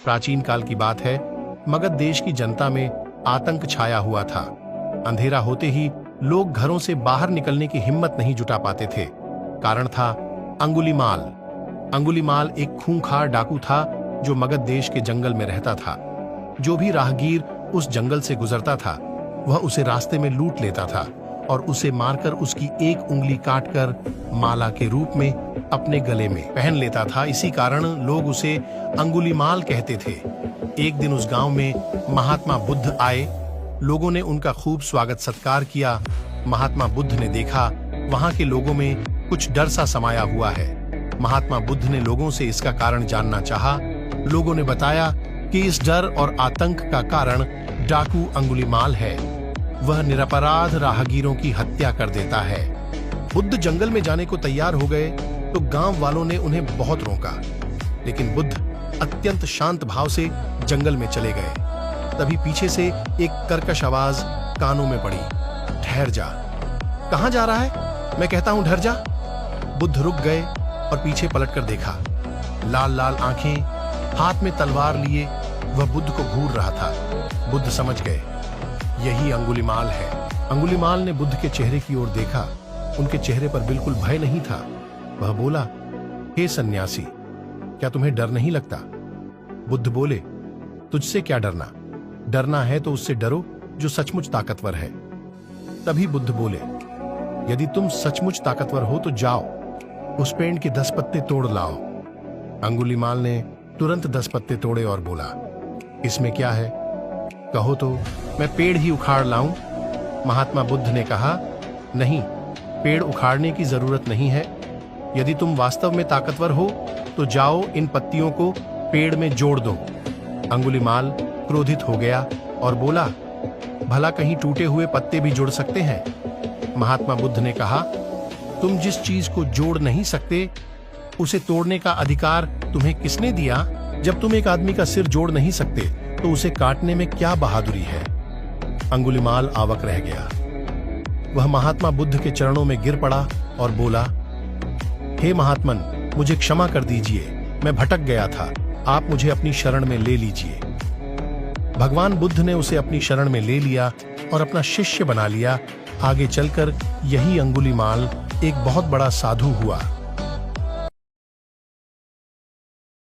प्राचीन काल की बात है। मगध देश की जनता में आतंक छाया हुआ था। अंधेरा होते ही लोग घरों से बाहर निकलने की हिम्मत नहीं जुटा पाते थे। कारण था अंगुलीमाल। अंगुलीमाल एक खूंखार डाकू था जो मगध देश के जंगल में रहता था। जो भी राहगीर उस जंगल से गुजरता था वह उसे रास्ते में लूट लेता था और उसे मारकर उसकी एक उंगली काटकर माला के रूप में अपने गले में पहन लेता था। इसी कारण लोग उसे अंगुलीमाल कहते थे। एक दिन उस गांव में महात्मा बुद्ध आए। लोगों ने उनका खूब स्वागत सत्कार किया। महात्मा बुद्ध ने देखा वहां के लोगों में कुछ डर सा समाया हुआ है। महात्मा बुद्ध ने लोगों से इसका कारण जानना चाहा। लोगों ने बताया कि इस डर और आतंक का कारण डाकू अंगुलीमाल है। वह निरपराध राहगीरों की हत्या कर देता है। बुद्ध जंगल में जाने को तैयार हो गए तो गांव वालों ने उन्हें बहुत रोका, लेकिन बुद्ध अत्यंत शांत भाव से जंगल में चले गए। तभी पीछे से एक कर्कश आवाज कानों में पड़ी, ठहर जा। कहां जा रहा है? मैं कहता हूं डर जा। बुद्ध रुक गए और पीछे पलटकर देखा। लाल लाल आंखें, हाथ में तलवार लिए वह बुद्ध को घूर रहा था। बुद्ध समझ गए यही अंगुलीमाल है। अंगुलीमाल ने बुद्ध के चेहरे की ओर देखा। उनके चेहरे पर बिल्कुल भय नहीं था। वह बोला, हे सन्यासी, क्या तुम्हें डर नहीं लगता? बुद्ध बोले, तुझसे क्या डरना? डरना है तो उससे डरो जो सचमुच ताकतवर है। तभी बुद्ध बोले, यदि तुम सचमुच ताकतवर हो तो जाओ, उस पेड़ के 10 पत्ते तोड़ लाओ। अंगुलीमाल ने तुरंत 10 पत्ते तोड़े और बोला, इसमें क्या है? कहो तो मैं पेड़ ही उखाड़ लाऊं। महात्मा बुद्ध ने कहा, नहीं, पेड़ उखाड़ने की जरूरत नहीं है। यदि तुम वास्तव में ताकतवर हो तो जाओ इन पत्तियों को पेड़ में जोड़ दो। अंगुलीमाल क्रोधित हो गया और बोला, भला कहीं टूटे हुए पत्ते भी जुड़ सकते हैं? महात्मा बुद्ध ने कहा, तुम जिस चीज को जोड़ नहीं सकते उसे तोड़ने का अधिकार तुम्हें किसने दिया? जब तुम एक आदमी का सिर जोड़ नहीं सकते तो उसे काटने में क्या बहादुरी है? अंगुलीमाल आवाक रह गया। वह महात्मा बुद्ध के चरणों में गिर पड़ा और बोला, हे महात्मन, मुझे क्षमा कर दीजिए, मैं भटक गया था, आप मुझे अपनी शरण में ले लीजिए। भगवान बुद्ध ने उसे अपनी शरण में ले लिया और अपना शिष्य बना लिया। आगे चलकर यही अंगुलीमाल एक बहुत बड़ा साधु हुआ।